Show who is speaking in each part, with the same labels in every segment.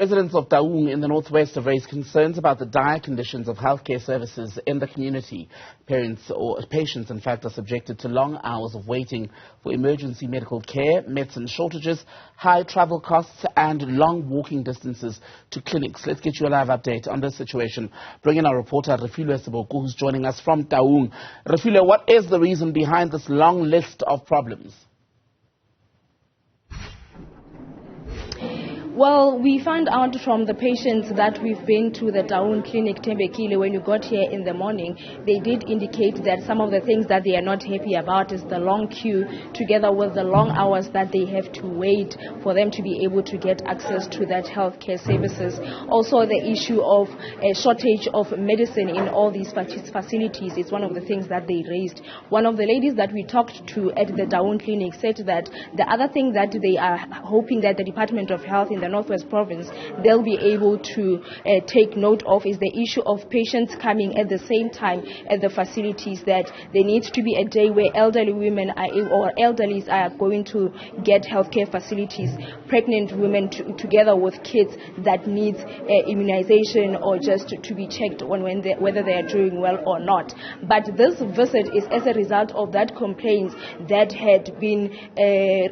Speaker 1: Residents of Taung in the northwest have raised concerns about the dire conditions of healthcare services in the community. Patients, in fact, are subjected to long hours of waiting for emergency medical care, medicine shortages, high travel costs, and long walking distances to clinics. Let's get you a live update on this situation. Bring in our reporter, Refiloe Seboko, who's joining us from Taung. Refiloe, what is the reason behind this long list of problems?
Speaker 2: Well, we found out from the patients that we've been to the Taung clinic, Tembekile, when you got here in the morning, they did indicate that some of the things that they are not happy about is the long queue, together with the long hours that they have to wait for them to be able to get access to that healthcare services. Also, the issue of a shortage of medicine in all these facilities is one of the things that they raised. One of the ladies that we talked to at the Taung clinic said that the other thing that they are hoping that the Department of Health in the Northwest Province, they'll be able to take note of is the issue of patients coming at the same time at the facilities, that there needs to be a day where elderly women or elderlies are going to get healthcare facilities, pregnant women together with kids that needs immunization or just to be checked on whether they are doing well or not. But this visit is as a result of that complaints that had been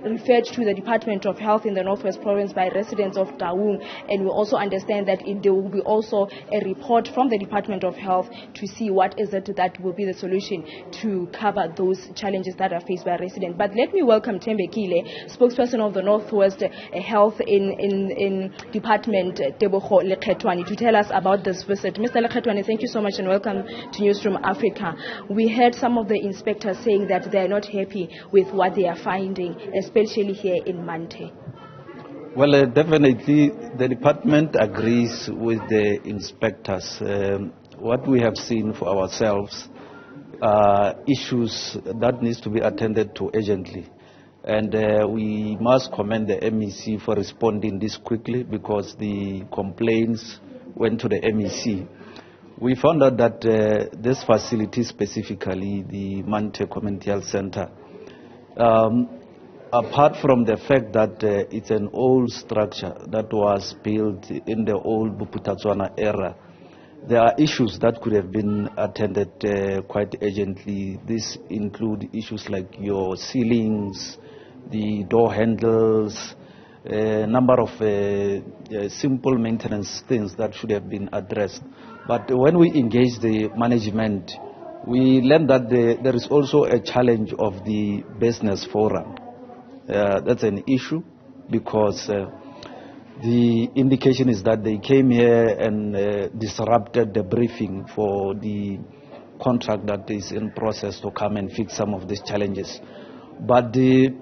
Speaker 2: referred to the Department of Health in the Northwest Province by residents of Taung, and we also understand that there will be also a report from the Department of Health to see what is it that will be the solution to cover those challenges that are faced by residents. But let me welcome Tembekile, spokesperson of the Northwest Health in Department, Tebogo Lekgetwane, to tell us about this visit. Mr. Lekgetwane, thank you so much and welcome to Newzroom Afrika. We heard some of the inspectors saying that they are not happy with what they are finding, especially here in Mante.
Speaker 3: Well, definitely the department agrees with the inspectors. What we have seen for ourselves are issues that needs to be attended to urgently. And we must commend the MEC for responding this quickly, because the complaints went to the MEC. We found out that this facility, specifically the Mante Community Health Center, apart from the fact that it's an old structure that was built in the old Buputatswana era, there are issues that could have been attended quite urgently. These include issues like your ceilings, the door handles, a number of simple maintenance things that should have been addressed. But when we engage the management, we learned that there is also a challenge of the business forum. That's an issue, because the indication is that they came here and disrupted the briefing for the contract that is in process to come and fix some of these challenges. But the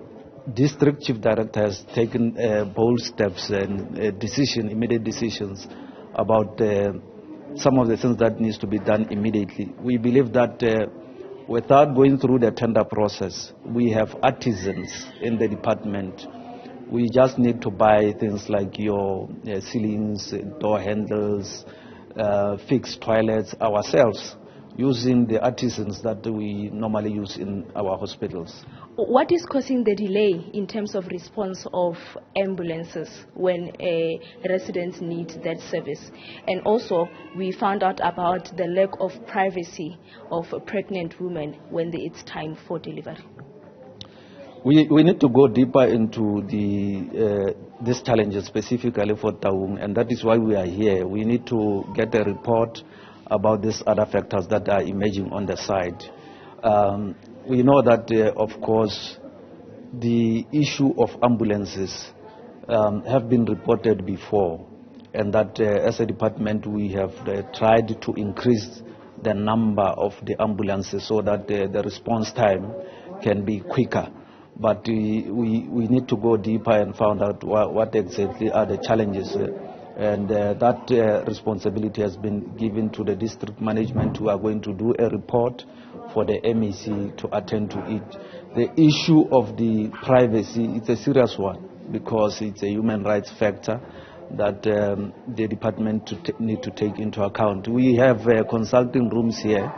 Speaker 3: district chief director has taken bold steps and immediate decisions about some of the things that needs to be done immediately. We believe that without going through the tender process, we have artisans in the department. We just need to buy things like your ceilings, door handles, fixed toilets ourselves, using the artisans that we normally use in our hospitals.
Speaker 2: What is causing the delay in terms of response of ambulances when residents need that service? And also, we found out about the lack of privacy of pregnant women when it's time for delivery.
Speaker 3: We need to go deeper into these challenges specifically for Taung, and that is why we are here. We need to get a report about these other factors that are emerging on the side. We know that, of course, the issue of ambulances have been reported before, and that as a department we have tried to increase the number of the ambulances so that the response time can be quicker. But we need to go deeper and find out what exactly are the challenges. And that responsibility has been given to the district management, who are going to do a report for the MEC to attend to it. The issue of the privacy, it's a serious one, because it's a human rights factor that the department need to take into account. We have consulting rooms here,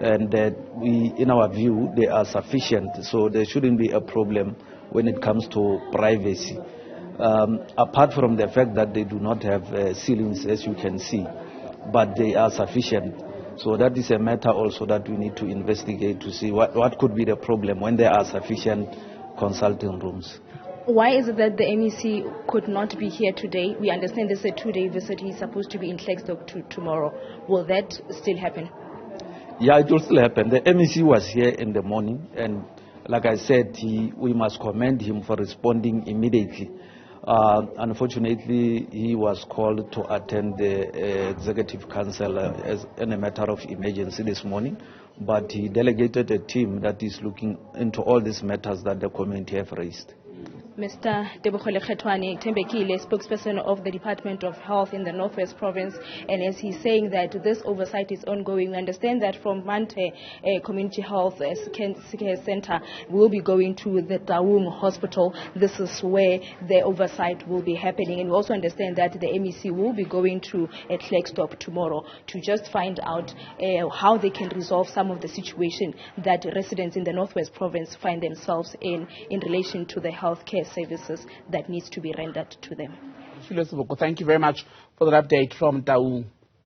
Speaker 3: and in our view, they are sufficient, so there shouldn't be a problem when it comes to privacy. apart from the fact that they do not have ceilings, as you can see, but they are sufficient. So that is a matter also that we need to investigate to see what could be the problem when there are sufficient consulting rooms.
Speaker 2: Why is it that the MEC could not be here today? We understand this is a 2-day visit. He's supposed to be in Klerksdorp tomorrow. Will that still happen?
Speaker 3: Yeah, it will still happen. The MEC was here in the morning, and like I said, we must commend him for responding immediately. Unfortunately, he was called to attend the Executive Council as in a matter of emergency this morning, but he delegated a team that is looking into all these matters that the community have raised.
Speaker 2: Mr. Tembekile, spokesperson of the Department of Health in the Northwest Province, and as he's saying that this oversight is ongoing, we understand that from Mante Community Health Care Center will be going to the Taung Hospital. This is where the oversight will be happening, and we also understand that the MEC will be going to Klerksdorp tomorrow to just find out how they can resolve some of the situation that residents in the Northwest Province find themselves in relation to the healthcare services that needs to be rendered to them.
Speaker 1: Refiloe Seboko, thank you very much for that update from Taung.